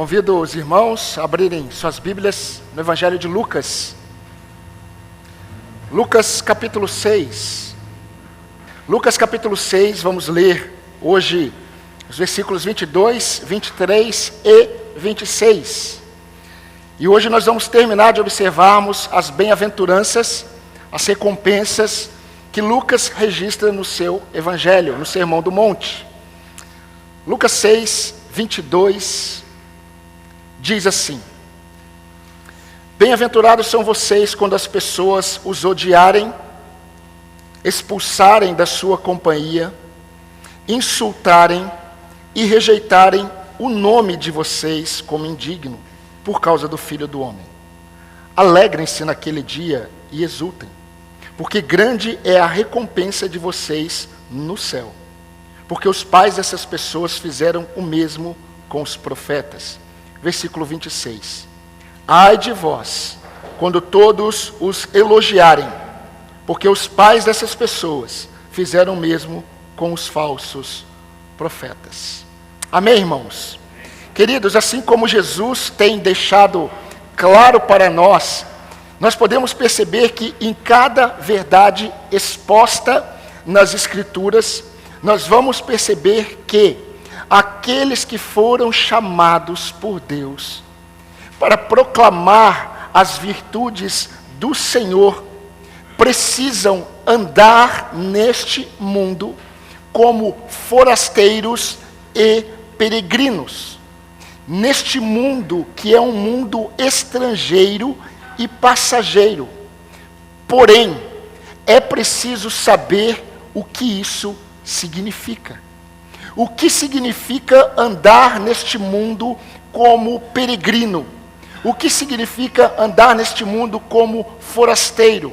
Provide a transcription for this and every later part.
Convido os irmãos a abrirem suas Bíblias no Evangelho de Lucas. Lucas capítulo 6. Lucas capítulo 6, vamos ler hoje os versículos 22, 23 e 26. E hoje nós vamos terminar de observarmos as bem-aventuranças, as recompensas que Lucas registra no seu Evangelho, no Sermão do Monte. Lucas 6, 22, diz assim: Bem-aventurados são vocês quando as pessoas os odiarem, expulsarem da sua companhia, insultarem e rejeitarem o nome de vocês como indigno, por causa do Filho do Homem. Alegrem-se naquele dia e exultem, porque grande é a recompensa de vocês no céu, porque os pais dessas pessoas fizeram o mesmo com os profetas. Versículo 26. Ai de vós, quando todos os elogiarem, porque os pais dessas pessoas fizeram o mesmo com os falsos profetas. Amém, irmãos? Queridos, assim como Jesus tem deixado claro para nós, nós podemos perceber que em cada verdade exposta nas Escrituras, nós vamos perceber que aqueles que foram chamados por Deus para proclamar as virtudes do Senhor precisam andar neste mundo como forasteiros e peregrinos. Neste mundo que é um mundo estrangeiro e passageiro. Porém, é preciso saber o que isso significa. O que significa andar neste mundo como peregrino? O que significa andar neste mundo como forasteiro?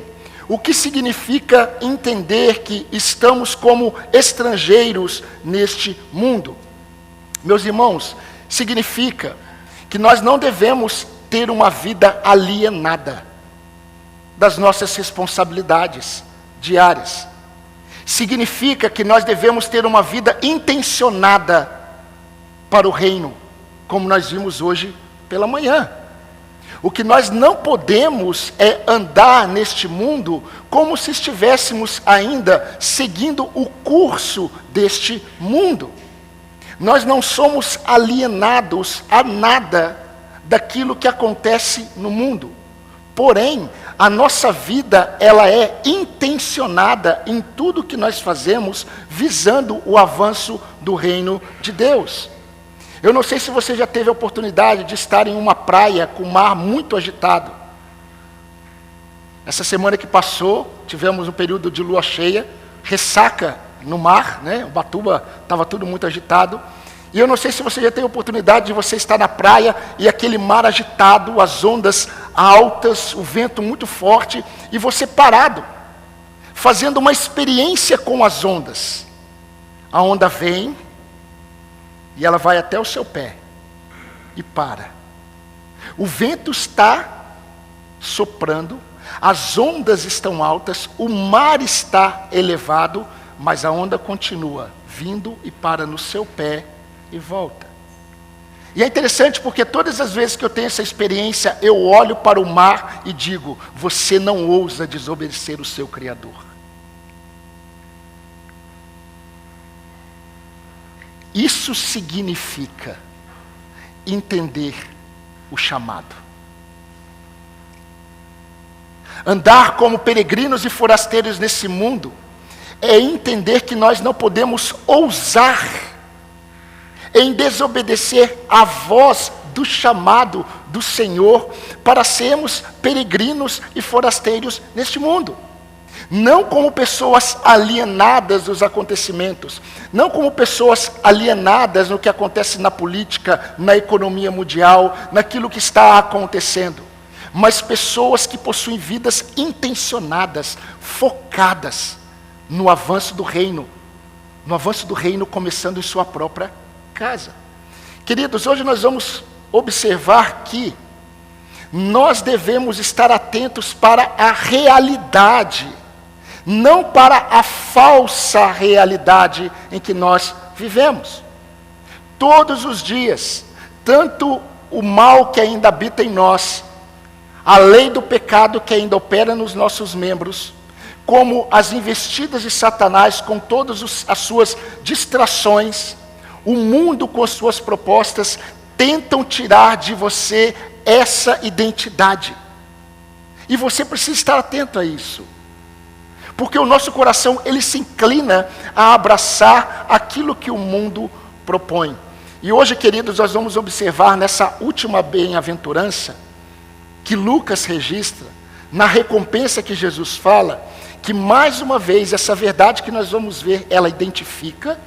O que significa entender que estamos como estrangeiros neste mundo? Meus irmãos, significa que nós não devemos ter uma vida alienada das nossas responsabilidades diárias. Significa que nós devemos ter uma vida intencionada para o reino, como nós vimos hoje pela manhã. O que nós não podemos é andar neste mundo como se estivéssemos ainda seguindo o curso deste mundo. Nós não somos alienados a nada daquilo que acontece no mundo. Porém, a nossa vida, ela é intencionada em tudo que nós fazemos, visando o avanço do reino de Deus. Eu não sei se você já teve a oportunidade de estar em uma praia com o mar muito agitado. Essa semana que passou, tivemos um período de lua cheia, ressaca no mar, né? Ubatuba estava tudo muito agitado. E eu não sei se você já teve a oportunidade de você estar na praia e aquele mar agitado, as ondas altas, o vento muito forte, e você parado, fazendo uma experiência com as ondas. A onda vem e ela vai até o seu pé e para. O vento está soprando, as ondas estão altas, o mar está elevado, mas a onda continua vindo e para no seu pé e volta. E é interessante porque todas as vezes que eu tenho essa experiência, eu olho para o mar e digo: você não ousa desobedecer o seu Criador. Isso significa entender o chamado. Andar como peregrinos e forasteiros nesse mundo é entender que nós não podemos ousar em desobedecer a voz do chamado do Senhor para sermos peregrinos e forasteiros neste mundo. Não como pessoas alienadas dos acontecimentos, não como pessoas alienadas no que acontece na política, na economia mundial, naquilo que está acontecendo, mas pessoas que possuem vidas intencionadas, focadas no avanço do reino começando em sua própria casa. Queridos, hoje nós vamos observar que nós devemos estar atentos para a realidade, não para a falsa realidade em que nós vivemos. Todos os dias, tanto o mal que ainda habita em nós, a lei do pecado que ainda opera nos nossos membros, como as investidas de Satanás com todas as suas distrações, o mundo com as suas propostas, tentam tirar de você essa identidade. E você precisa estar atento a isso. Porque o nosso coração, ele se inclina a abraçar aquilo que o mundo propõe. E hoje, queridos, nós vamos observar nessa última bem-aventurança, que Lucas registra, na recompensa que Jesus fala, que mais uma vez essa verdade que nós vamos ver, ela identifica,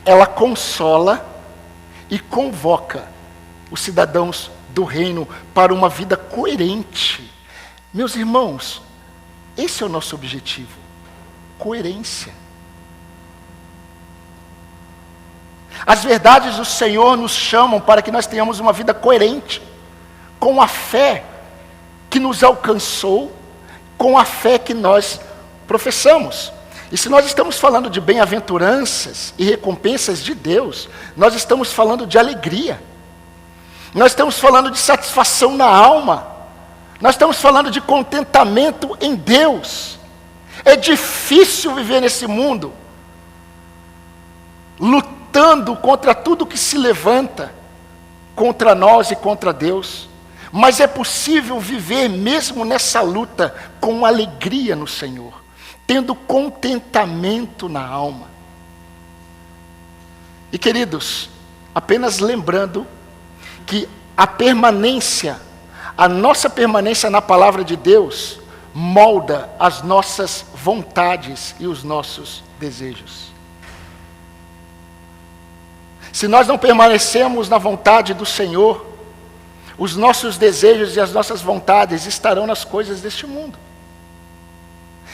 ela consola e convoca os cidadãos do reino para uma vida coerente. Meus irmãos, esse é o nosso objetivo, coerência. As verdades do Senhor nos chamam para que nós tenhamos uma vida coerente, com a fé que nos alcançou, com a fé que nós professamos. E se nós estamos falando de bem-aventuranças e recompensas de Deus, nós estamos falando de alegria. Nós estamos falando de satisfação na alma. Nós estamos falando de contentamento em Deus. É difícil viver nesse mundo, lutando contra tudo que se levanta contra nós e contra Deus. Mas é possível viver mesmo nessa luta com alegria no Senhor, tendo contentamento na alma. E queridos, apenas lembrando que a nossa permanência na palavra de Deus, molda as nossas vontades e os nossos desejos. Se nós não permanecemos na vontade do Senhor, os nossos desejos e as nossas vontades estarão nas coisas deste mundo.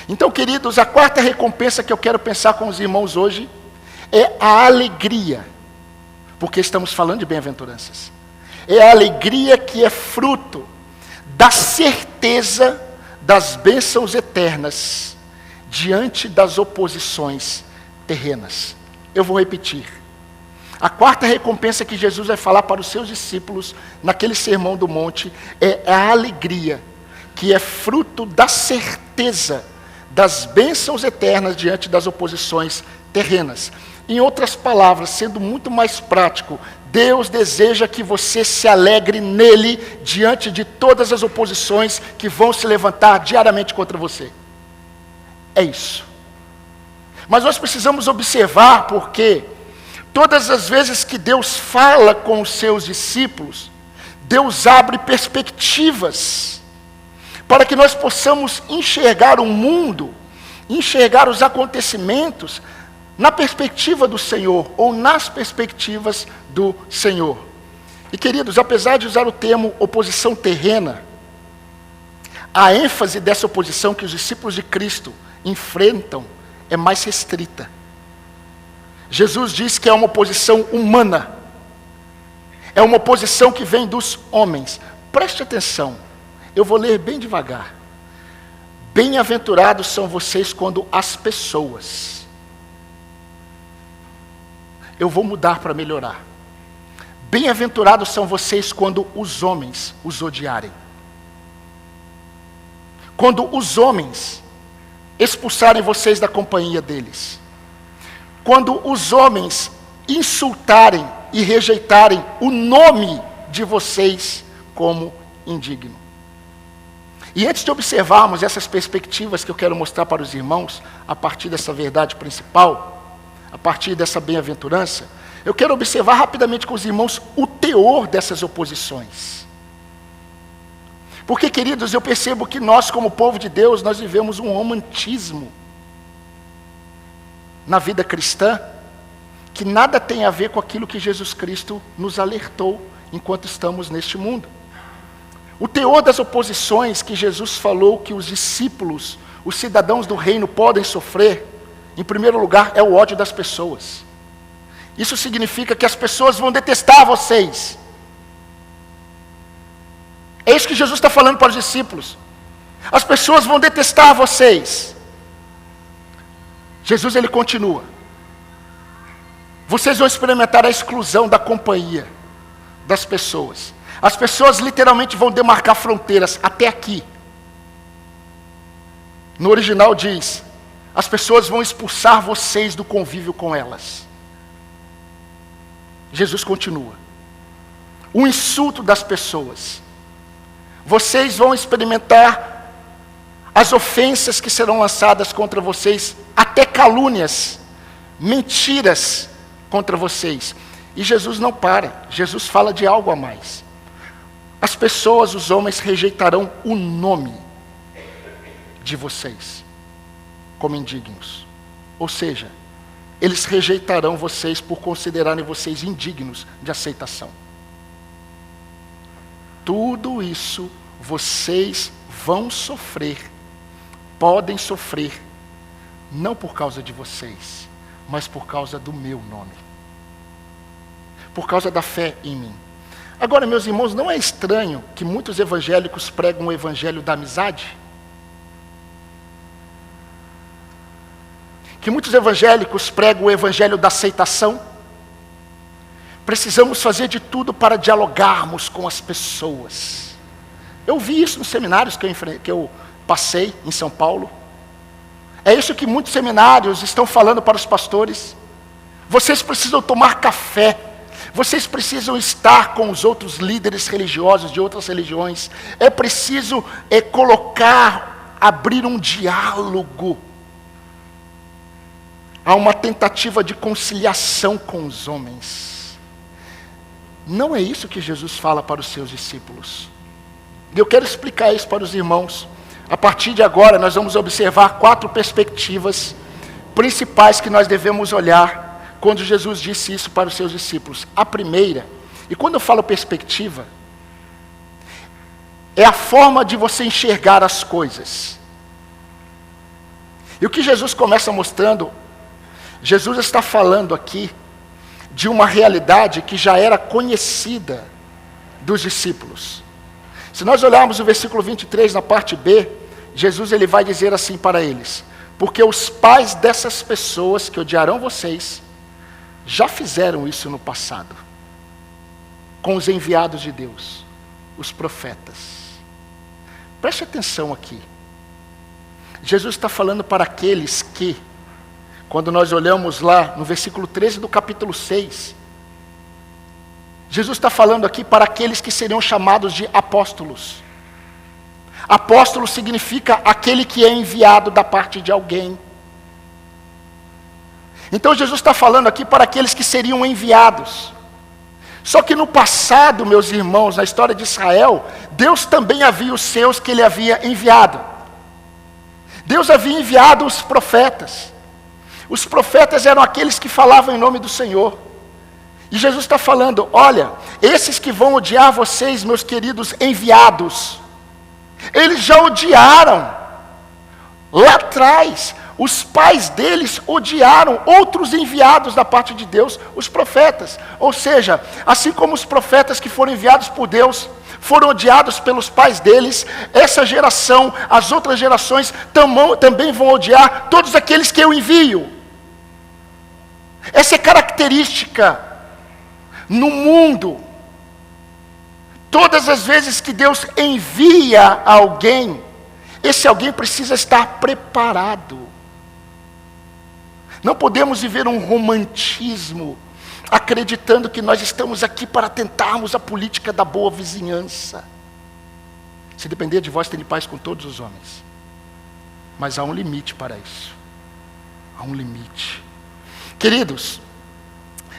Então, queridos, a quarta recompensa que eu quero pensar com os irmãos hoje é a alegria, porque estamos falando de bem-aventuranças. É a alegria que é fruto da certeza das bênçãos eternas diante das oposições terrenas. Eu vou repetir. A quarta recompensa que Jesus vai falar para os seus discípulos naquele sermão do monte é a alegria que é fruto da certeza das bênçãos eternas diante das oposições terrenas. Em outras palavras, sendo muito mais prático, Deus deseja que você se alegre nele diante de todas as oposições que vão se levantar diariamente contra você. É isso. Mas nós precisamos observar porque todas as vezes que Deus fala com os seus discípulos, Deus abre perspectivas para que nós possamos enxergar o mundo, enxergar os acontecimentos na perspectiva do Senhor, ou nas perspectivas do Senhor. E queridos, apesar de usar o termo oposição terrena, a ênfase dessa oposição que os discípulos de Cristo enfrentam é mais restrita. Jesus diz que é uma oposição humana, é uma oposição que vem dos homens. Preste atenção, eu vou ler bem devagar. Bem-aventurados são vocês quando as pessoas... Eu vou mudar para melhorar. Bem-aventurados são vocês quando os homens os odiarem. Quando os homens expulsarem vocês da companhia deles. Quando os homens insultarem e rejeitarem o nome de vocês como indigno. E antes de observarmos essas perspectivas que eu quero mostrar para os irmãos, a partir dessa verdade principal, a partir dessa bem-aventurança, eu quero observar rapidamente com os irmãos o teor dessas oposições. Porque, queridos, eu percebo que nós, como povo de Deus, nós vivemos um romantismo na vida cristã, que nada tem a ver com aquilo que Jesus Cristo nos alertou enquanto estamos neste mundo. O teor das oposições que Jesus falou que os discípulos, os cidadãos do reino podem sofrer, em primeiro lugar, é o ódio das pessoas. Isso significa que as pessoas vão detestar vocês. É isso que Jesus está falando para os discípulos. As pessoas vão detestar vocês. Jesus, ele continua. Vocês vão experimentar a exclusão da companhia das pessoas. As pessoas literalmente vão demarcar fronteiras até aqui. No original diz: as pessoas vão expulsar vocês do convívio com elas. Jesus continua: o insulto das pessoas. Vocês vão experimentar as ofensas que serão lançadas contra vocês, até calúnias, mentiras contra vocês. E Jesus não para, Jesus fala de algo a mais. As pessoas, os homens, rejeitarão o nome de vocês como indignos. Ou seja, eles rejeitarão vocês por considerarem vocês indignos de aceitação. Tudo isso vocês vão sofrer, podem sofrer, não por causa de vocês, mas por causa do meu nome. Por causa da fé em mim. Agora, meus irmãos, não é estranho que muitos evangélicos pregam o evangelho da amizade? Que muitos evangélicos pregam o evangelho da aceitação? Precisamos fazer de tudo para dialogarmos com as pessoas. Eu vi isso nos seminários que eu passei em São Paulo. É isso que muitos seminários estão falando para os pastores. Vocês precisam tomar café. Vocês precisam estar com os outros líderes religiosos de outras religiões. É preciso abrir um diálogo. Há uma tentativa de conciliação com os homens. Não é isso que Jesus fala para os seus discípulos. E eu quero explicar isso para os irmãos. A partir de agora, nós vamos observar 4 perspectivas principais que nós devemos olhar quando Jesus disse isso para os seus discípulos. A primeira, e quando eu falo perspectiva, é a forma de você enxergar as coisas. E o que Jesus começa mostrando, Jesus está falando aqui de uma realidade que já era conhecida dos discípulos. Se nós olharmos o versículo 23 na parte B, Jesus ele vai dizer assim para eles: porque os pais dessas pessoas que odiarão vocês, já fizeram isso no passado, com os enviados de Deus, os profetas. Preste atenção aqui. Jesus está falando para aqueles que, quando nós olhamos lá no versículo 13 do capítulo 6, Jesus está falando aqui para aqueles que seriam chamados de apóstolos. Apóstolo significa aquele que é enviado da parte de alguém. Então Jesus está falando aqui para aqueles que seriam enviados. Só que no passado, meus irmãos, na história de Israel, Deus também havia os seus que ele havia enviado. Deus havia enviado os profetas. Os profetas eram aqueles que falavam em nome do Senhor. E Jesus está falando: olha, esses que vão odiar vocês, meus queridos enviados, eles já odiaram lá atrás. Os pais deles odiaram outros enviados da parte de Deus, os profetas. Ou seja, assim como os profetas que foram enviados por Deus foram odiados pelos pais deles, essa geração, as outras gerações também vão odiar todos aqueles que eu envio. Essa é característica no mundo. Todas as vezes que Deus envia alguém, esse alguém precisa estar preparado. Não podemos viver um romantismo, acreditando que nós estamos aqui para tentarmos a política da boa vizinhança. Se depender de vós, tenha paz com todos os homens. Mas há um limite para isso. Há um limite. Queridos,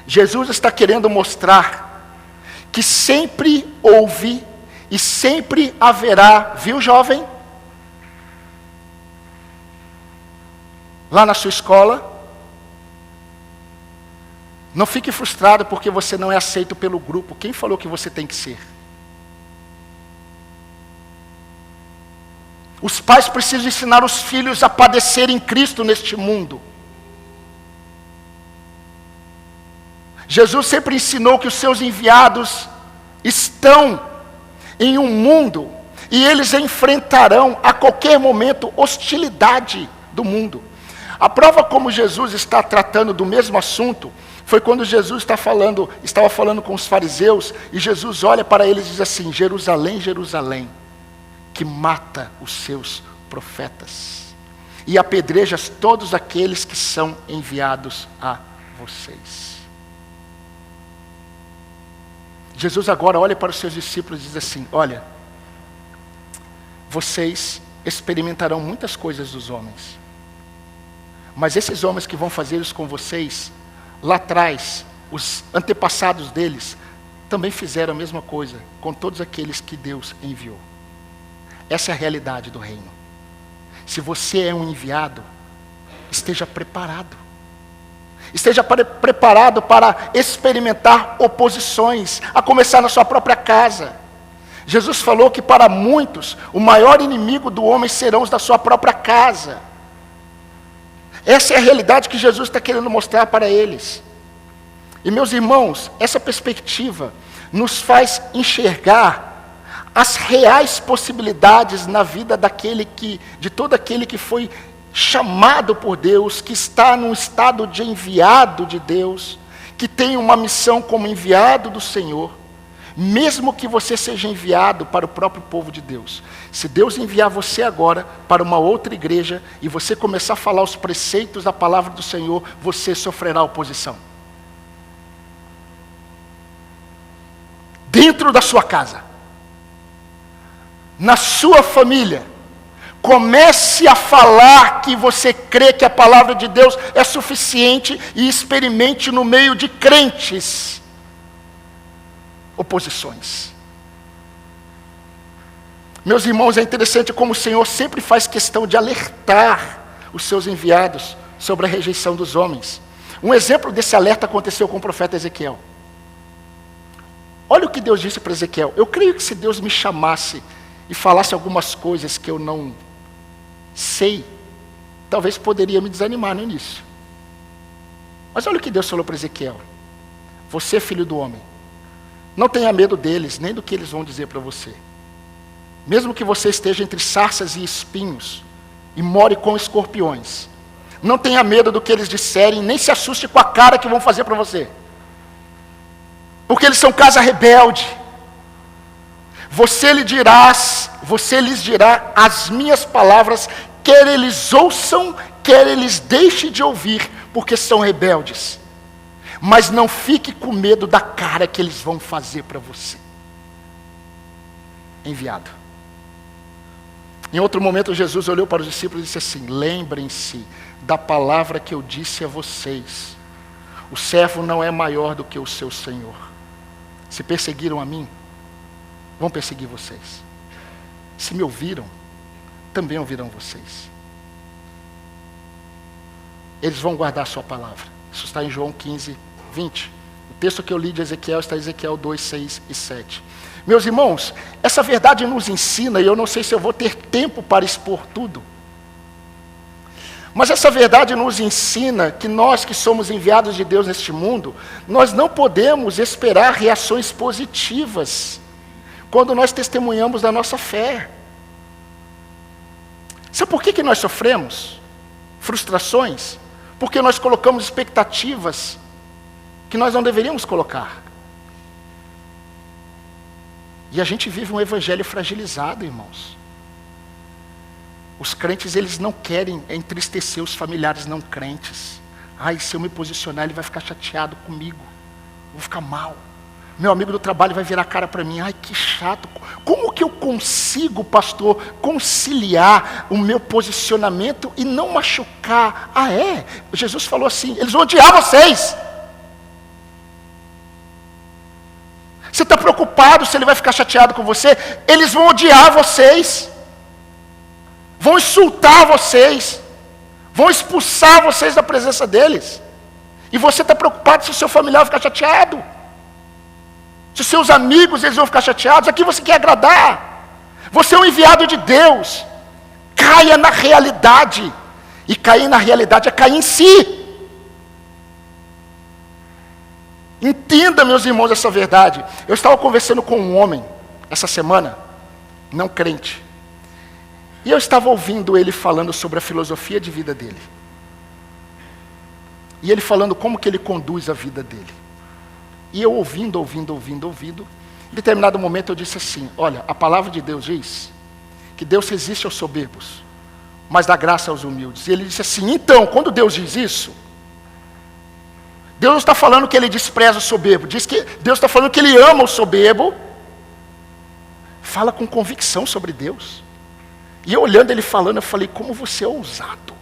Jesus está querendo mostrar que sempre houve e sempre haverá, viu, jovem? Lá na sua escola, não fique frustrado porque você não é aceito pelo grupo. Quem falou que você tem que ser? Os pais precisam ensinar os filhos a padecer em Cristo neste mundo. Jesus sempre ensinou que os seus enviados estão em um mundo e eles enfrentarão a qualquer momento hostilidade do mundo. A prova como Jesus está tratando do mesmo assunto Foi quando Jesus estava falando com os fariseus, e Jesus olha para eles e diz assim: Jerusalém, Jerusalém, que mata os seus profetas e apedrejas todos aqueles que são enviados a vocês. Jesus agora olha para os seus discípulos e diz assim: olha, vocês experimentarão muitas coisas dos homens, mas esses homens que vão fazer isso com vocês, lá atrás, os antepassados deles, também fizeram a mesma coisa com todos aqueles que Deus enviou. Essa é a realidade do reino. Se você é um enviado, esteja preparado. Esteja preparado para experimentar oposições, a começar na sua própria casa. Jesus falou que para muitos, o maior inimigo do homem serão os da sua própria casa. Essa é a realidade que Jesus está querendo mostrar para eles. E meus irmãos, essa perspectiva nos faz enxergar as reais possibilidades na vida de todo aquele que foi chamado por Deus, que está num estado de enviado de Deus, que tem uma missão como enviado do Senhor. Mesmo que você seja enviado para o próprio povo de Deus, se Deus enviar você agora para uma outra igreja e você começar a falar os preceitos da palavra do Senhor, você sofrerá oposição. Dentro da sua casa, na sua família, comece a falar que você crê que a palavra de Deus é suficiente e experimente no meio de crentes oposições. Meus irmãos, é interessante como o Senhor sempre faz questão de alertar os seus enviados sobre a rejeição dos homens. Um exemplo desse alerta aconteceu com o profeta Ezequiel. Olha o que Deus disse para Ezequiel: eu creio que se Deus me chamasse e falasse algumas coisas que eu não sei, talvez poderia me desanimar no início. Mas olha o que Deus falou para Ezequiel: você, filho do homem, não tenha medo deles, nem do que eles vão dizer para você. Mesmo que você esteja entre sarças e espinhos, e more com escorpiões, não tenha medo do que eles disserem, nem se assuste com a cara que vão fazer para você. Porque eles são casa rebelde. Você lhes dirá as minhas palavras, quer eles ouçam, quer eles deixem de ouvir, porque são rebeldes. Mas não fique com medo da cara que eles vão fazer para você. Enviado. Em outro momento, Jesus olhou para os discípulos e disse assim: lembrem-se da palavra que eu disse a vocês. O servo não é maior do que o seu senhor. Se perseguiram a mim, vão perseguir vocês. Se me ouviram, também ouvirão vocês. Eles vão guardar a sua palavra. Isso está em João 15, 20. O texto que eu li de Ezequiel está em Ezequiel 2, 6 e 7. Meus irmãos, essa verdade nos ensina, e eu não sei se eu vou ter tempo para expor tudo, mas essa verdade nos ensina que nós que somos enviados de Deus neste mundo, nós não podemos esperar reações positivas quando nós testemunhamos da nossa fé. Sabe por que nós sofremos frustrações? Porque nós colocamos expectativas que nós não deveríamos colocar. E a gente vive um evangelho fragilizado, irmãos. Os crentes, eles não querem entristecer os familiares não crentes. Ai, se eu me posicionar, ele vai ficar chateado comigo. Eu vou ficar mal. Meu amigo do trabalho vai virar a cara para mim. Ai, que chato. Como que eu consigo, pastor, conciliar o meu posicionamento e não machucar? Ah, é? Jesus falou assim: eles vão odiar vocês. Você está preocupado se ele vai ficar chateado com você? Eles vão odiar vocês. Vão insultar vocês. Vão expulsar vocês da presença deles. E você está preocupado se o seu familiar vai ficar chateado. Se os seus amigos eles vão ficar chateados. A quem você quer agradar? Você é um enviado de Deus. Caia na realidade. E cair na realidade é cair em si. Entenda, meus irmãos, essa verdade. Eu estava conversando com um homem essa semana, não crente. E eu estava ouvindo ele falando sobre a filosofia de vida dele. E ele falando como que ele conduz a vida dele. E eu ouvindo. Em determinado momento eu disse assim, olha, a palavra de Deus diz que Deus resiste aos soberbos, mas dá graça aos humildes. E ele disse assim, então, quando Deus diz isso, Deus não está falando que ele despreza o soberbo, diz que Deus está falando que ele ama o soberbo. Fala com convicção sobre Deus. E eu olhando ele falando, eu falei, como você é ousado.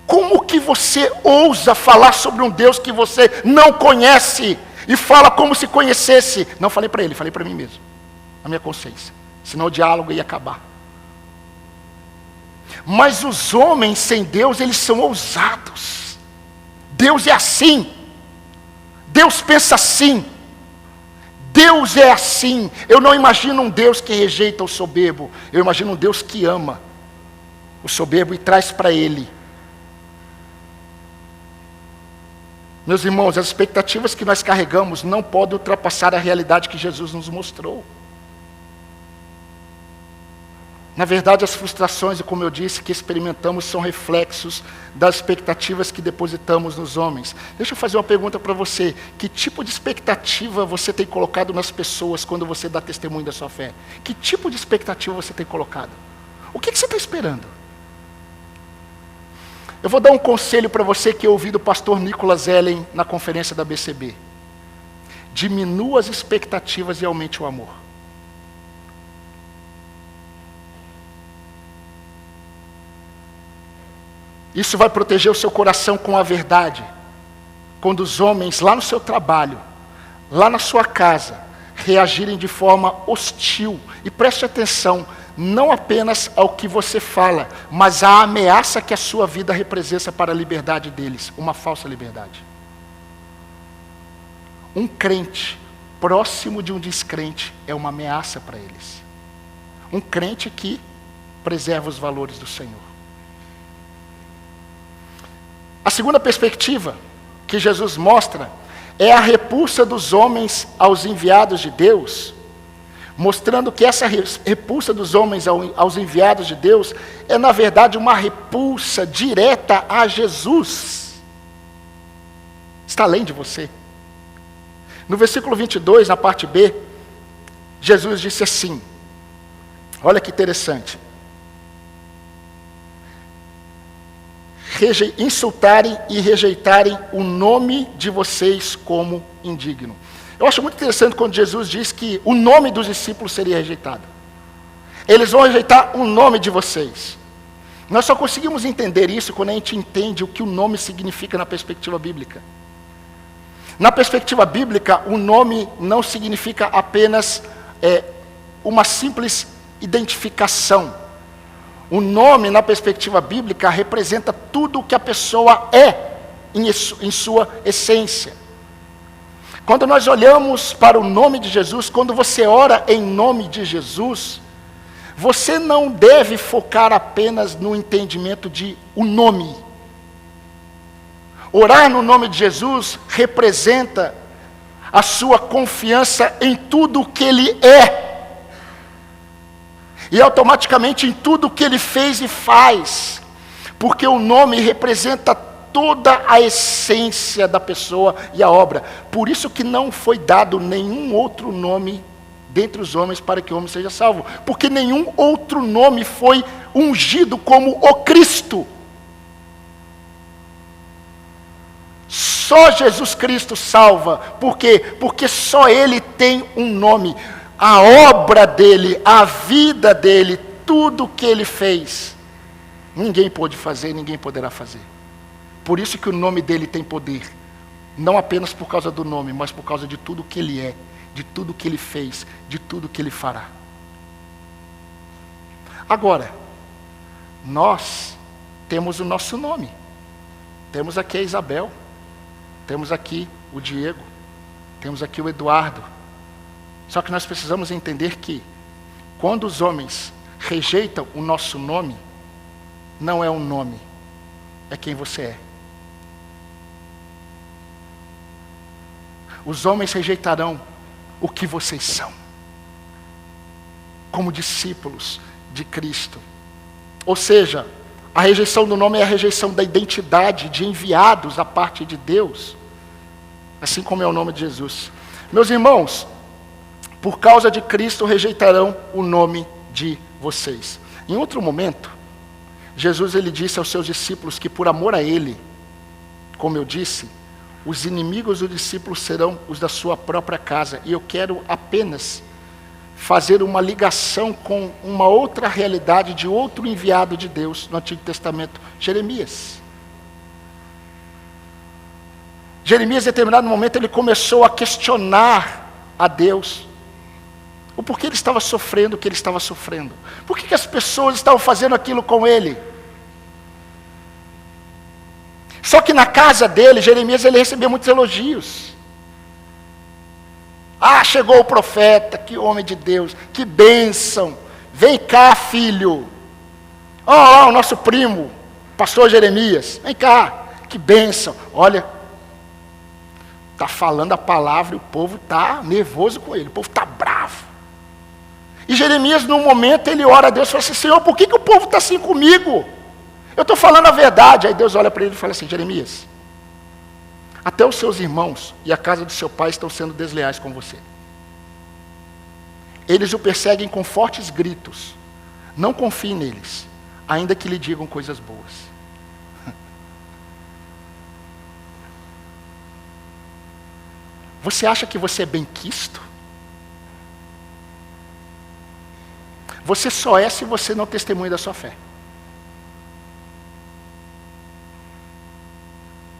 Como que você ousa falar sobre um Deus que você não conhece e fala como se conhecesse? Não falei para ele, falei para mim mesmo, a minha consciência. Senão o diálogo ia acabar. Mas os homens sem Deus, eles são ousados. Deus é assim. Deus pensa assim. Deus é assim. Eu não imagino um Deus que rejeita o soberbo. Eu imagino um Deus que ama o soberbo e traz para ele. Meus irmãos, as expectativas que nós carregamos não podem ultrapassar a realidade que Jesus nos mostrou. Na verdade, as frustrações, e como eu disse, que experimentamos são reflexos das expectativas que depositamos nos homens. Deixa eu fazer uma pergunta para você. Que tipo de expectativa você tem colocado nas pessoas quando você dá testemunho da sua fé? Que tipo de expectativa você tem colocado? O que você está esperando? Eu vou dar um conselho para você que eu ouvi do pastor Nicholas Ellen na conferência da BCB. Diminua as expectativas e aumente o amor. Isso vai proteger o seu coração com a verdade. Quando os homens lá no seu trabalho, lá na sua casa, reagirem de forma hostil. E preste atenção, não apenas ao que você fala, mas à ameaça que a sua vida representa para a liberdade deles, uma falsa liberdade. Um crente próximo de um descrente é uma ameaça para eles. Um crente que preserva os valores do Senhor. A segunda perspectiva que Jesus mostra é a repulsa dos homens aos enviados de Deus, mostrando que essa repulsa dos homens aos enviados de Deus é, na verdade, uma repulsa direta a Jesus. Está além de você. No versículo 22, na parte B, Jesus disse assim, olha que interessante. Insultarem e rejeitarem o nome de vocês como indigno. Eu acho muito interessante quando Jesus diz que o nome dos discípulos seria rejeitado. Eles vão rejeitar o nome de vocês. Nós só conseguimos entender isso quando a gente entende o que o nome significa na perspectiva bíblica. Na perspectiva bíblica, o nome não significa apenas uma simples identificação. O nome, na perspectiva bíblica, representa tudo o que a pessoa é em sua essência. Quando nós olhamos para o nome de Jesus, quando você ora em nome de Jesus, você não deve focar apenas no entendimento de o nome. Orar no nome de Jesus representa a sua confiança em tudo o que Ele é. E automaticamente em tudo o que Ele fez e faz. Porque o nome representa toda a essência da pessoa e a obra. Por isso que não foi dado nenhum outro nome dentre os homens para que o homem seja salvo. Porque nenhum outro nome foi ungido como o Cristo. Só Jesus Cristo salva. Por quê? Porque só Ele tem um nome. A obra dele, a vida dele, tudo o que ele fez, ninguém pôde fazer, ninguém poderá fazer. Por isso que o nome dele tem poder. Não apenas por causa do nome, mas por causa de tudo o que ele é, de tudo o que ele fez, de tudo o que ele fará. Agora, nós temos o nosso nome. Temos aqui a Isabel, temos aqui o Diego, temos aqui o Eduardo. Só que nós precisamos entender que, quando os homens rejeitam o nosso nome, não é um nome, é quem você é. Os homens rejeitarão o que vocês são, como discípulos de Cristo. Ou seja, A rejeição do nome é a rejeição da identidade de enviados à parte de Deus, assim como é o nome de Jesus. Meus irmãos, por causa de Cristo rejeitarão o nome de vocês. Em outro momento, Jesus ele disse aos seus discípulos que por amor a ele, como eu disse, os inimigos dos discípulos serão os da sua própria casa. E eu quero apenas fazer uma ligação com uma outra realidade de outro enviado de Deus no Antigo Testamento, Jeremias. Jeremias, em determinado momento, ele começou a questionar a Deus. O porquê ele estava sofrendo o que ele estava sofrendo. Por que as pessoas estavam fazendo aquilo com ele? Só que na casa dele, Jeremias, ele recebeu muitos elogios. Ah, chegou o profeta, que homem de Deus, que bênção. Vem cá, filho. Ó, o nosso primo, pastor Jeremias. Vem cá, que bênção. Olha, está falando a palavra e o povo está nervoso com ele. O povo está bravo. E Jeremias, num momento, ele ora a Deus e fala assim, Senhor, por que o povo está assim comigo? Eu estou falando a verdade. Aí Deus olha para ele e fala assim, Jeremias, até os seus irmãos e a casa do seu pai estão sendo desleais com você. Eles o perseguem com fortes gritos. Não confie neles, ainda que lhe digam coisas boas. Você acha que você é bem-quisto? Você só é se você não testemunha da sua fé.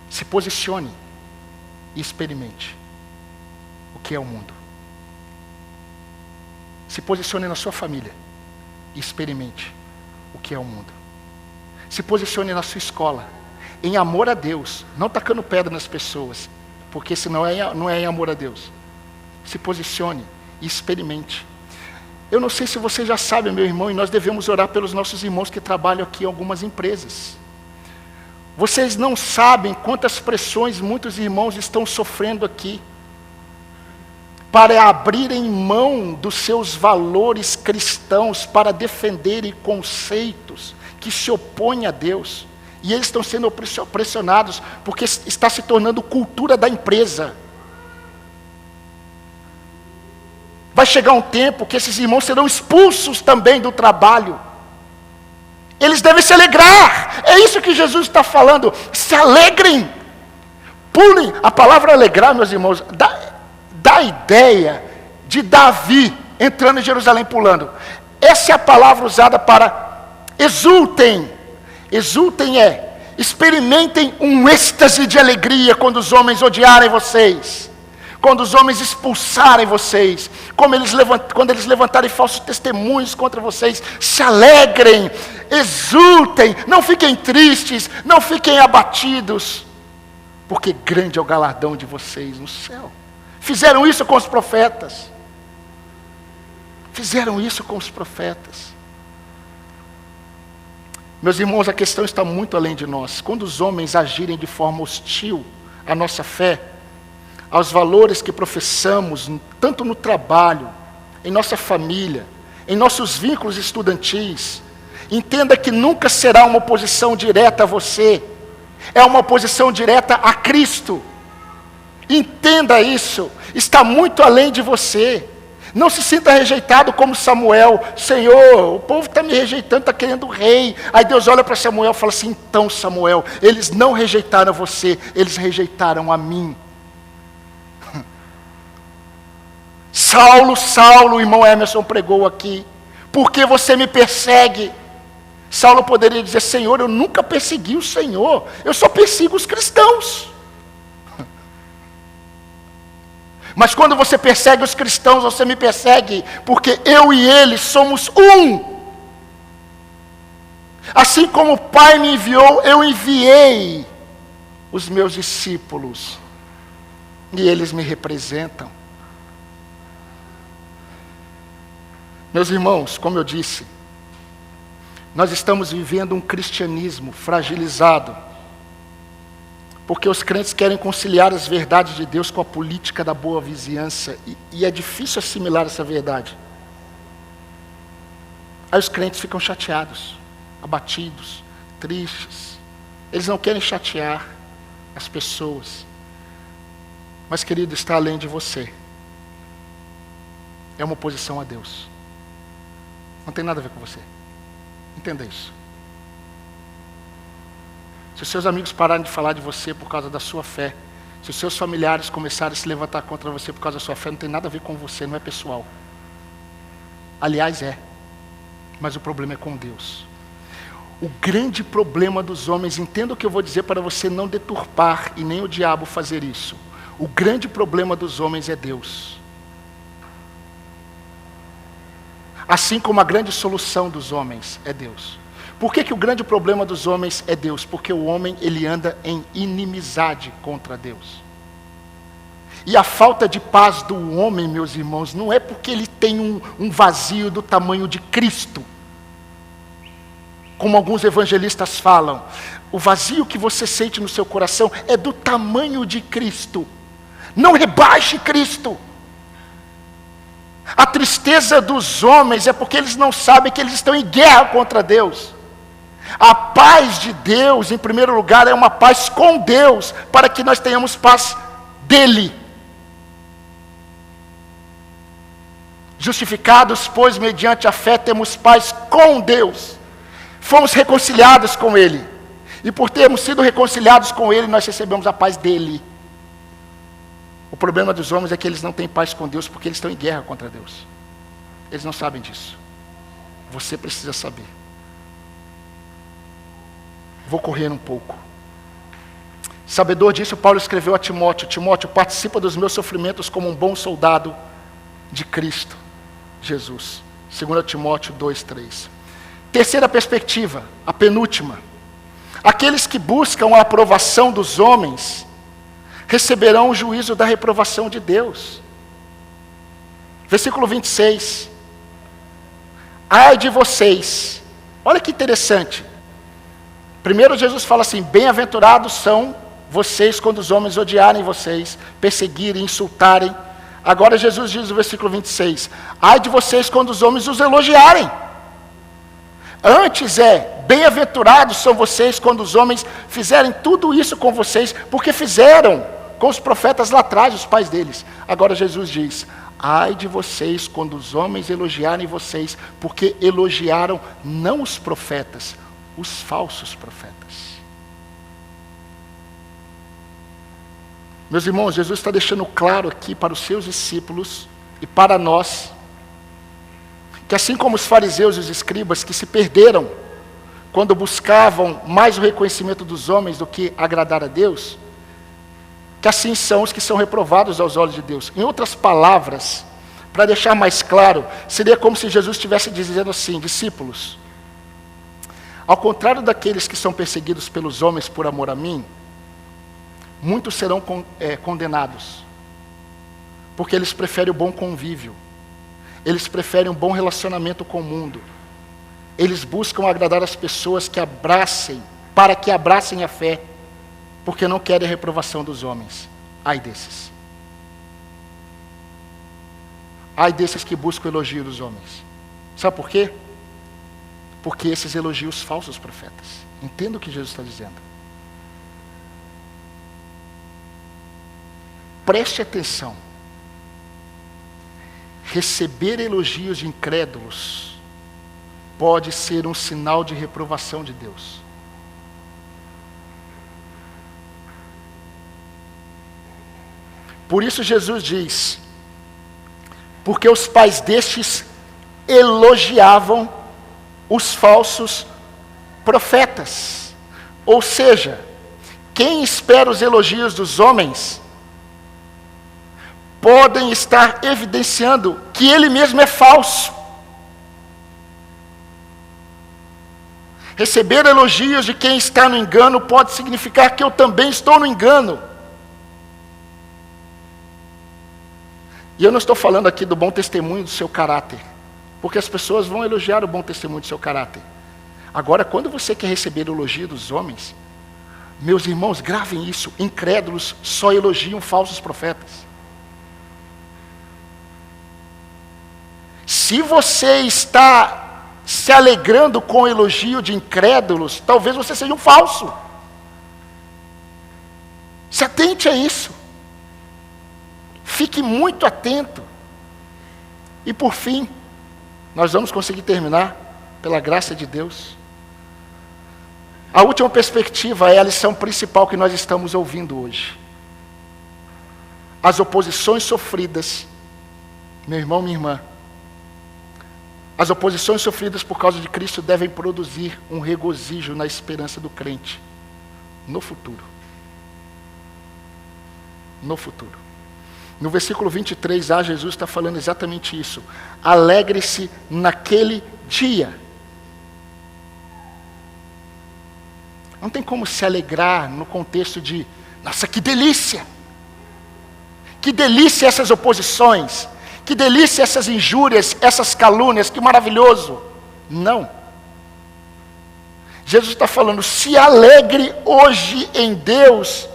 Se posicione e experimente o que é o mundo. Se posicione na sua família e experimente o que é o mundo. Se posicione na sua escola, em amor a Deus, não tacando pedra nas pessoas, porque senão não é em amor a Deus. Se posicione e experimente. Eu não sei se você já sabe, meu irmão, e nós devemos orar pelos nossos irmãos que trabalham aqui em algumas empresas. Vocês não sabem quantas pressões muitos irmãos estão sofrendo aqui para abrirem mão dos seus valores cristãos para defenderem conceitos que se opõem a Deus. E eles estão sendo pressionados porque está se tornando cultura da empresa. Vai chegar um tempo que esses irmãos serão expulsos também do trabalho. Eles devem se alegrar. É isso que Jesus está falando. Se alegrem. Pulem. A palavra alegrar, meus irmãos, dá a ideia de Davi entrando em Jerusalém pulando. Essa é a palavra usada para exultem. Exultem experimentem um êxtase de alegria quando os homens odiarem vocês. Quando os homens expulsarem vocês, quando eles levantarem falsos testemunhos contra vocês, se alegrem, exultem, não fiquem tristes, não fiquem abatidos, porque grande é o galardão de vocês no céu. Fizeram isso com os profetas. Fizeram isso com os profetas. Meus irmãos, a questão está muito além de nós. Quando os homens agirem de forma hostil à nossa fé, aos valores que professamos, tanto no trabalho, em nossa família, em nossos vínculos estudantis, entenda que nunca será uma oposição direta a você, é uma oposição direta a Cristo. Entenda isso, está muito além de você. Não se sinta rejeitado como Samuel. Senhor, o povo está me rejeitando, está querendo rei. Aí Deus olha para Samuel e fala assim, então Samuel, eles não rejeitaram você, eles rejeitaram a mim. Saulo, Saulo, o irmão Emerson pregou aqui, por que você me persegue? Saulo poderia dizer, Senhor, eu nunca persegui o Senhor, eu só persigo os cristãos. Mas quando você persegue os cristãos, você me persegue, porque eu e eles somos um. Assim como o Pai me enviou, eu enviei os meus discípulos, e eles me representam. Meus irmãos, como eu disse, nós estamos vivendo um cristianismo fragilizado, porque os crentes querem conciliar as verdades de Deus com a política da boa vizinhança, e é difícil assimilar essa verdade. Aí os crentes ficam chateados, abatidos, tristes. Eles não querem chatear as pessoas. Mas, querido, está além de você. É uma oposição a Deus. Não tem nada a ver com você. Entenda isso. Se os seus amigos pararem de falar de você por causa da sua fé, se os seus familiares começarem a se levantar contra você por causa da sua fé, não tem nada a ver com você, não é pessoal. Aliás, é. Mas o problema é com Deus. O grande problema dos homens, entenda o que eu vou dizer para você não deturpar e nem o diabo fazer isso. O grande problema dos homens é Deus. Assim como a grande solução dos homens é Deus. Por que o grande problema dos homens é Deus? Porque o homem, ele anda em inimizade contra Deus. E a falta de paz do homem, meus irmãos, não é porque ele tem um vazio do tamanho de Cristo. Como alguns evangelistas falam, o vazio que você sente no seu coração é do tamanho de Cristo. Não rebaixe Cristo. A tristeza dos homens é porque eles não sabem que eles estão em guerra contra Deus. A paz de Deus, em primeiro lugar, é uma paz com Deus, para que nós tenhamos paz dele. Justificados, pois, mediante a fé, temos paz com Deus. Fomos reconciliados com ele. E por termos sido reconciliados com ele, nós recebemos a paz dele. O problema dos homens é que eles não têm paz com Deus, porque eles estão em guerra contra Deus. Eles não sabem disso. Você precisa saber. Vou correr um pouco. Sabedor disso, Paulo escreveu a Timóteo: Timóteo, participa dos meus sofrimentos como um bom soldado de Cristo Jesus. 2 Timóteo 2:3. Terceira perspectiva, a penúltima. Aqueles que buscam a aprovação dos homens receberão o juízo da reprovação de Deus. Versículo 26. Ai de vocês. Olha que interessante. Primeiro Jesus fala assim: bem-aventurados são vocês quando os homens odiarem vocês, perseguirem, insultarem. Agora Jesus diz no versículo 26, ai de vocês quando os homens os elogiarem. Antes bem-aventurados são vocês quando os homens fizerem tudo isso com vocês, porque fizeram com os profetas lá atrás, os pais deles. Agora Jesus diz, ai de vocês quando os homens elogiarem vocês, porque elogiaram não os profetas, os falsos profetas. Meus irmãos, Jesus está deixando claro aqui para os seus discípulos e para nós, que assim como os fariseus e os escribas que se perderam quando buscavam mais o reconhecimento dos homens do que agradar a Deus, que assim são os que são reprovados aos olhos de Deus. Em outras palavras, para deixar mais claro, seria como se Jesus estivesse dizendo assim, discípulos, ao contrário daqueles que são perseguidos pelos homens por amor a mim, muitos serão condenados, porque eles preferem o bom convívio, eles preferem um bom relacionamento com o mundo, eles buscam agradar as pessoas que abracem, para que abracem a fé, porque não querem a reprovação dos homens. Ai desses. Ai desses que buscam o elogio dos homens. Sabe por quê? Porque esses elogiam os falsos profetas. Entenda o que Jesus está dizendo. Preste atenção. Receber elogios de incrédulos pode ser um sinal de reprovação de Deus. Por isso Jesus diz, porque os pais destes elogiavam os falsos profetas. Ou seja, quem espera os elogios dos homens, podem estar evidenciando que ele mesmo é falso. Receber elogios de quem está no engano pode significar que eu também estou no engano. E eu não estou falando aqui do bom testemunho do seu caráter, porque as pessoas vão elogiar o bom testemunho do seu caráter. Agora, quando você quer receber o elogio dos homens, meus irmãos, gravem isso, incrédulos só elogiam falsos profetas. Se você está se alegrando com o elogio de incrédulos, talvez você seja um falso. Se atente a isso. Fique muito atento. E por fim, nós vamos conseguir terminar, pela graça de Deus. A última perspectiva é a lição principal que nós estamos ouvindo hoje. As oposições sofridas, meu irmão, minha irmã, as oposições sofridas por causa de Cristo devem produzir um regozijo na esperança do crente no futuro. No futuro. No versículo 23a, Jesus está falando exatamente isso. Alegre-se naquele dia. Não tem como se alegrar no contexto de, nossa, que delícia! Que delícia essas oposições! Que delícia essas injúrias, essas calúnias, que maravilhoso! Não. Jesus está falando, se alegre hoje em Deus,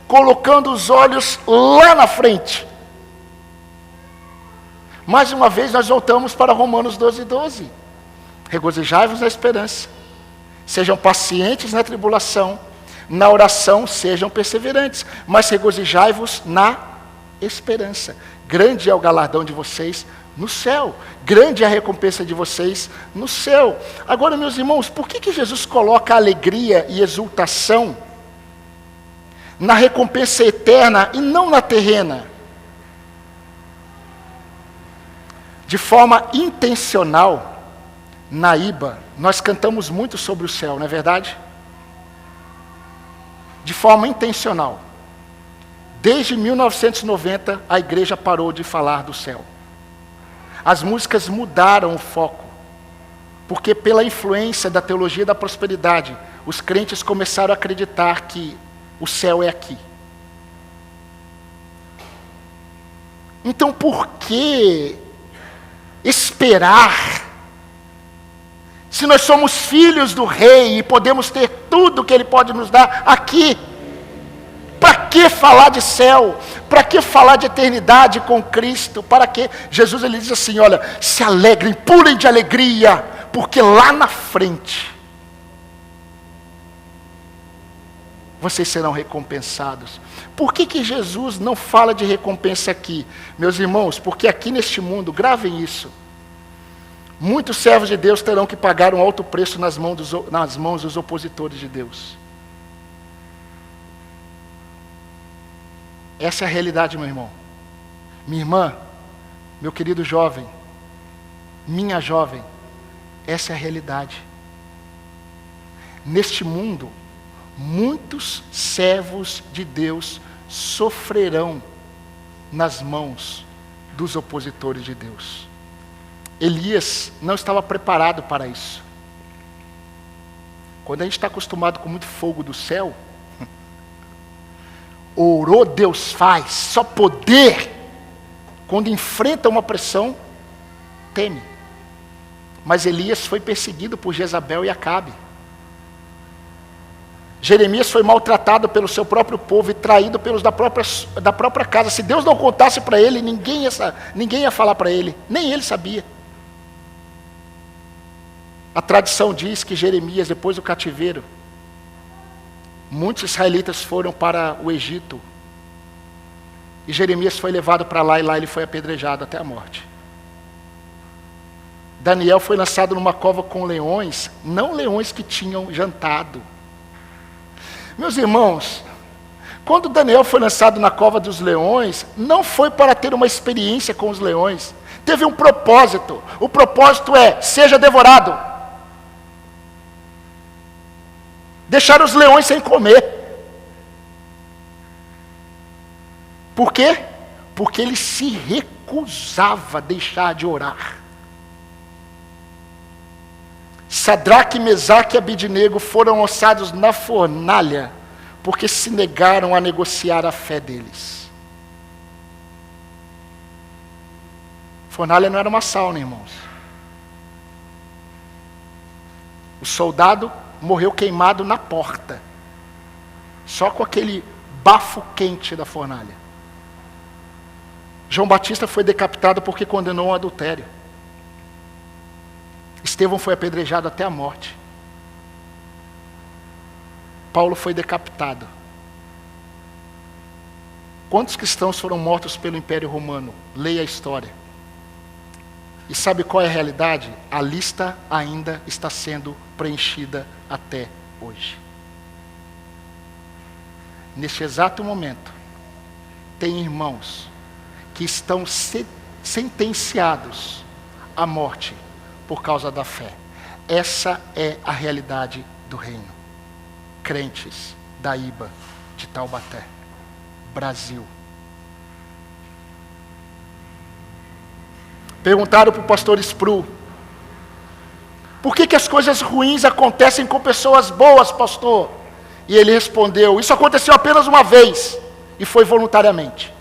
colocando os olhos lá na frente. Mais uma vez nós voltamos para Romanos 12:12. Regozijai-vos na esperança. Sejam pacientes na tribulação. Na oração sejam perseverantes. Mas regozijai-vos na esperança. Grande é o galardão de vocês no céu. Grande é a recompensa de vocês no céu. Agora, meus irmãos, por que Jesus coloca alegria e exultação na recompensa eterna e não na terrena? De forma intencional, na IBA, nós cantamos muito sobre o céu, não é verdade? De forma intencional. Desde 1990, a igreja parou de falar do céu. As músicas mudaram o foco, porque pela influência da teologia da prosperidade, os crentes começaram a acreditar que o céu é aqui. Então, por que esperar? Se nós somos filhos do rei e podemos ter tudo que ele pode nos dar aqui, para que falar de céu? Para que falar de eternidade com Cristo? Para que? Jesus ele diz assim, olha, se alegrem, pulem de alegria, porque lá na frente vocês serão recompensados. Por que Jesus não fala de recompensa aqui? Meus irmãos, porque aqui neste mundo, gravem isso, muitos servos de Deus terão que pagar um alto preço nas mãos dos opositores de Deus. Essa é a realidade, meu irmão. Minha irmã, meu querido jovem, minha jovem, essa é a realidade. Neste mundo, muitos servos de Deus sofrerão nas mãos dos opositores de Deus. Elias não estava preparado para isso. Quando a gente está acostumado com muito fogo do céu, orou, Deus faz, só poder. Quando enfrenta uma pressão, teme. Mas Elias foi perseguido por Jezabel e Acabe. Jeremias foi maltratado pelo seu próprio povo e traído pelos da própria casa. Se Deus não contasse para ele, ninguém ia falar para ele, nem ele sabia. A tradição diz que Jeremias, depois do cativeiro, muitos israelitas foram para o Egito. E Jeremias foi levado para lá, e lá ele foi apedrejado até a morte. Daniel foi lançado numa cova com leões, não leões que tinham jantado. Meus irmãos, quando Daniel foi lançado na cova dos leões, não foi para ter uma experiência com os leões. Teve um propósito. O propósito é, seja devorado. Deixar os leões sem comer. Por quê? Porque ele se recusava a deixar de orar. Sadraque, Mesaque e Abidnego foram lançados na fornalha, porque se negaram a negociar a fé deles. Fornalha não era uma sauna, irmãos. O soldado morreu queimado na porta, só com aquele bafo quente da fornalha. João Batista foi decapitado porque condenou o adultério. Estevão foi apedrejado até a morte. Paulo foi decapitado. Quantos cristãos foram mortos pelo Império Romano? Leia a história. E sabe qual é a realidade? A lista ainda está sendo preenchida até hoje. Neste exato momento, tem irmãos que estão sentenciados à morte por causa da fé. Essa é a realidade do reino. Crentes da IBA de Taubaté, Brasil. Perguntaram para o pastor Spru: por que as coisas ruins acontecem com pessoas boas, pastor? E ele respondeu: isso aconteceu apenas uma vez, e foi voluntariamente.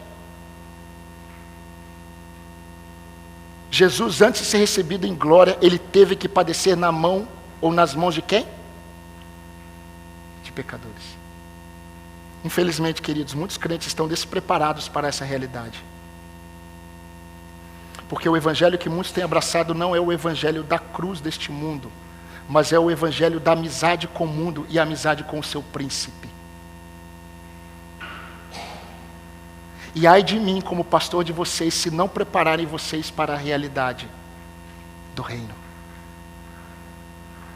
Jesus, antes de ser recebido em glória, ele teve que padecer na mão ou nas mãos de quem? De pecadores. Infelizmente, queridos, muitos crentes estão despreparados para essa realidade. Porque o evangelho que muitos têm abraçado não é o evangelho da cruz deste mundo, mas é o evangelho da amizade com o mundo e a amizade com o seu príncipe. E ai de mim, como pastor de vocês, se não prepararem vocês para a realidade do reino.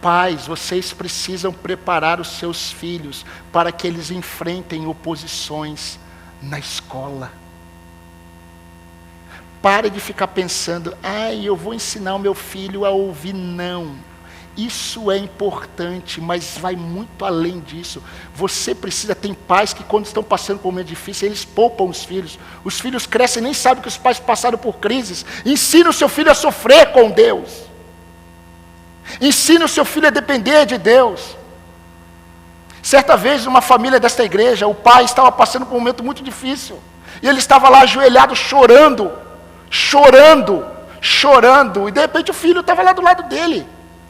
Pais, vocês precisam preparar os seus filhos para que eles enfrentem oposições na escola. Pare de ficar pensando: eu vou ensinar o meu filho a ouvir. Não. Isso é importante, mas vai muito além disso. Você precisa, tem pais que quando estão passando por um momento difícil, eles poupam os filhos. Os filhos crescem e nem sabem que os pais passaram por crises. Ensina o seu filho a sofrer com Deus. Ensina o seu filho a depender de Deus. Certa vez, numa família desta igreja, o pai estava passando por um momento muito difícil. E ele estava lá ajoelhado, chorando. E de repente o filho estava lá do lado dele.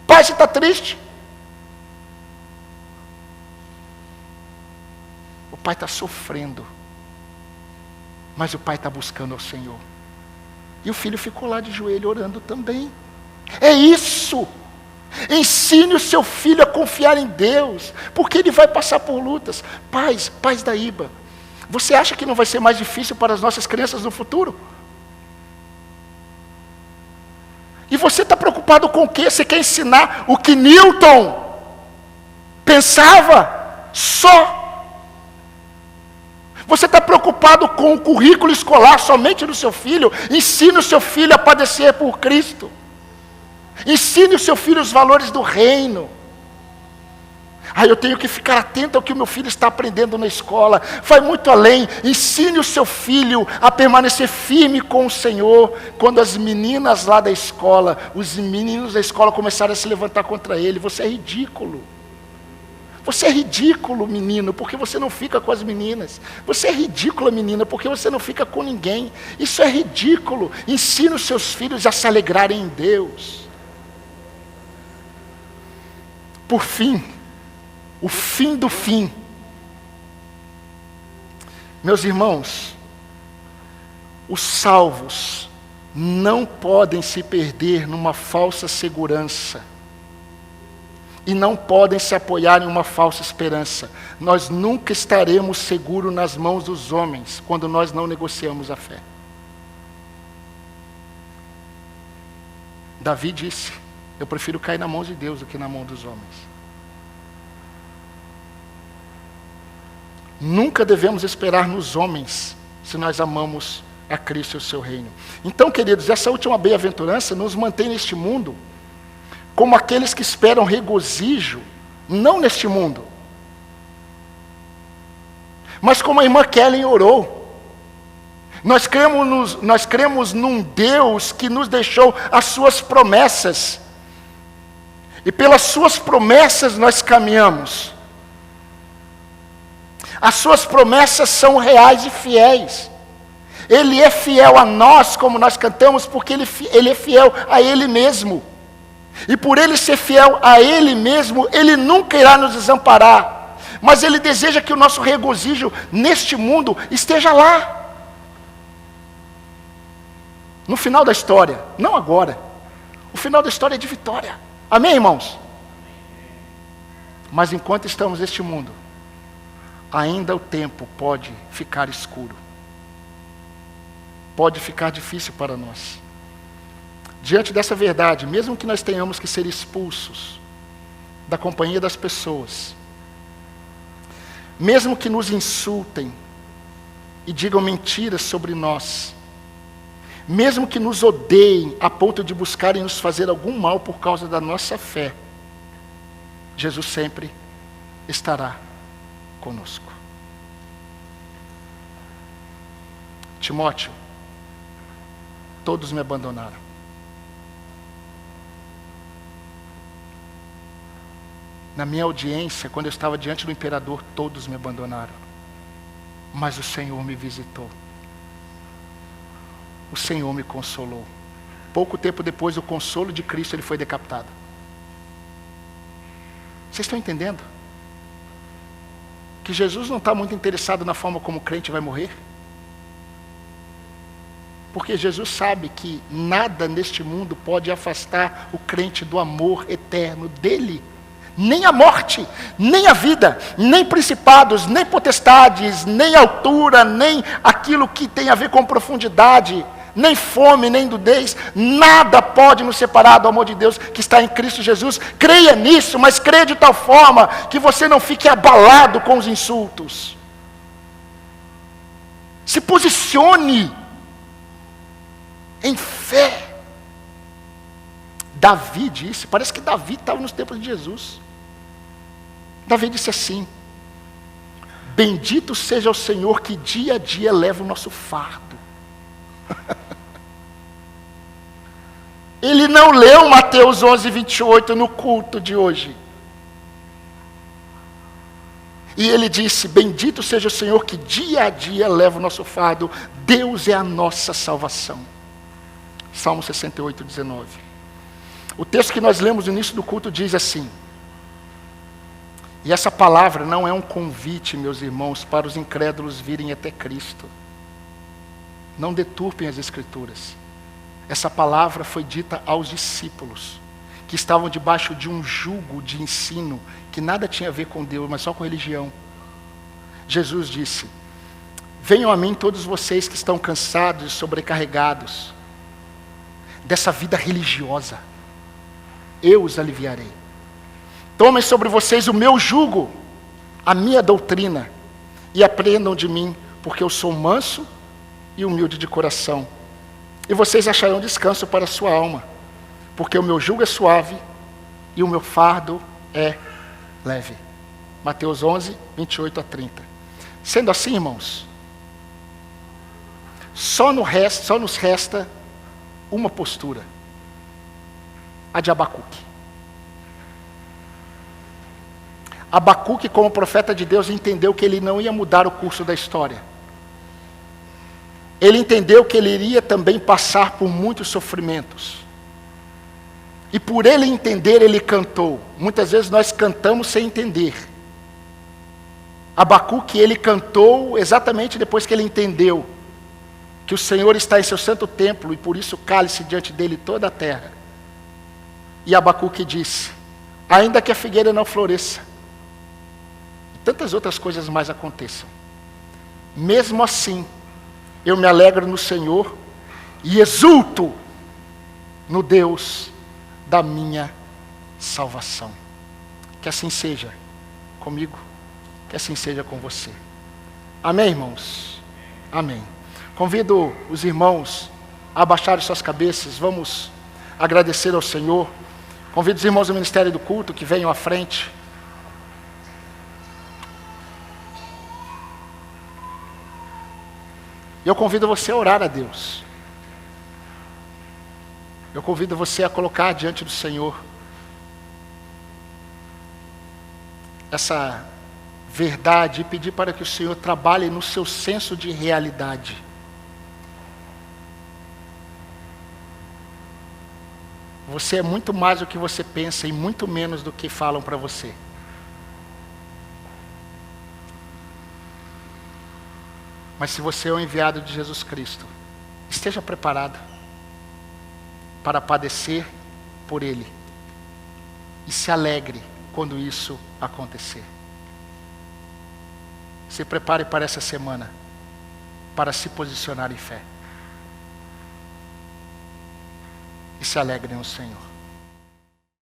Pai, você está triste? O pai está sofrendo. Mas o pai está buscando ao Senhor. E o filho ficou lá de joelho orando também. É isso. Ensine o seu filho a confiar em Deus, porque ele vai passar por lutas. Pais da IBA, você acha que não vai ser mais difícil para as nossas crianças no futuro? E você está preocupado com o quê? Você quer ensinar o que Newton pensava só? Você está preocupado com o currículo escolar somente do seu filho? Ensine o seu filho a padecer por Cristo. Ensine o seu filho os valores do reino. Eu tenho que ficar atento ao que o meu filho está aprendendo na escola. Vai muito além. Ensine o seu filho a permanecer firme com o Senhor. Quando as meninas lá da escola, os meninos da escola começaram a se levantar contra ele: você é ridículo. Você é ridículo, menino, porque você não fica com as meninas. Você é ridícula, menina, porque você não fica com ninguém. Isso é ridículo. Ensine os seus filhos a se alegrarem em Deus. Por fim, o fim do fim. Meus irmãos, os salvos não podem se perder numa falsa segurança. E não podem se apoiar em uma falsa esperança. Nós nunca estaremos seguros nas mãos dos homens, quando nós não negociamos a fé. Davi disse: eu prefiro cair na mão de Deus do que na mão dos homens. Nunca devemos esperar nos homens, se nós amamos a Cristo e o seu reino. Então, queridos, essa última bem-aventurança nos mantém neste mundo como aqueles que esperam regozijo, não neste mundo, mas como a irmã Kellen orou. Nós cremos num Deus que nos deixou as suas promessas, e pelas suas promessas nós caminhamos. As suas promessas são reais e fiéis. Ele é fiel a nós, como nós cantamos, porque ele é fiel a Ele mesmo. E por Ele ser fiel a Ele mesmo, Ele nunca irá nos desamparar. Mas Ele deseja que o nosso regozijo neste mundo esteja lá. No final da história, não agora. O final da história é de vitória. Amém, irmãos? Mas enquanto estamos neste mundo, ainda o tempo pode ficar escuro. Pode ficar difícil para nós. Diante dessa verdade, mesmo que nós tenhamos que ser expulsos da companhia das pessoas, mesmo que nos insultem e digam mentiras sobre nós, mesmo que nos odeiem a ponto de buscarem nos fazer algum mal por causa da nossa fé, Jesus sempre estará conosco. Timóteo, todos me abandonaram. Na minha audiência, quando eu estava diante do imperador, todos me abandonaram. Mas o Senhor me visitou. O Senhor me consolou. Pouco tempo depois, o consolo de Cristo, ele foi decapitado. Vocês estão entendendo? Que Jesus não está muito interessado na forma como o crente vai morrer? Porque Jesus sabe que nada neste mundo pode afastar o crente do amor eterno dele. Nem a morte, nem a vida, nem principados, nem potestades, nem altura, nem aquilo que tem a ver com profundidade, nem fome, nem nudez, nada pode nos separar do amor de Deus que está em Cristo Jesus. Creia nisso, mas creia de tal forma que você não fique abalado com os insultos. Se posicione em fé. Davi disse, parece que Davi estava nos tempos de Jesus. Davi disse assim: bendito seja o Senhor que dia a dia leva o nosso fardo. Ele não leu Mateus 11, 28 no culto de hoje. E ele disse, bendito seja o Senhor que dia a dia leva o nosso fardo. Deus é a nossa salvação. Salmo 68, 19. O texto que nós lemos no início do culto diz assim, e essa palavra não é um convite, meus irmãos, para os incrédulos virem até Cristo. Não deturpem as Escrituras. Essa palavra foi dita aos discípulos, que estavam debaixo de um jugo de ensino, que nada tinha a ver com Deus, mas só com religião. Jesus disse, venham a mim todos vocês que estão cansados e sobrecarregados dessa vida religiosa. Eu os aliviarei. Tomem sobre vocês o meu jugo, a minha doutrina, e aprendam de mim, porque eu sou manso e humilde de coração. E vocês acharão descanso para a sua alma, porque o meu jugo é suave e o meu fardo é leve. Mateus 11, 28 a 30. Sendo assim, irmãos, só nos resta uma postura, a de Abacuque. Abacuque, como profeta de Deus, entendeu que ele não ia mudar o curso da história. Ele entendeu que ele iria também passar por muitos sofrimentos. E por ele entender, ele cantou. Muitas vezes nós cantamos sem entender. Abacuque, ele cantou exatamente depois que ele entendeu que o Senhor está em seu santo templo e por isso cale-se diante dele toda a terra. E Abacuque disse, ainda que a figueira não floresça, e tantas outras coisas mais aconteçam, mesmo assim, eu me alegro no Senhor e exulto no Deus da minha salvação. Que assim seja comigo, que assim seja com você. Amém, irmãos? Amém. Convido os irmãos a abaixarem suas cabeças, vamos agradecer ao Senhor. Convido os irmãos do Ministério do Culto que venham à frente. Eu convido você a orar a Deus. Eu convido você a colocar diante do Senhor essa verdade e pedir para que o Senhor trabalhe no seu senso de realidade. Você é muito mais do que você pensa e muito menos do que falam para você. Mas se você é o enviado de Jesus Cristo, esteja preparado para padecer por Ele. E se alegre quando isso acontecer. Se prepare para essa semana, para se posicionar em fé. E se alegre no Senhor.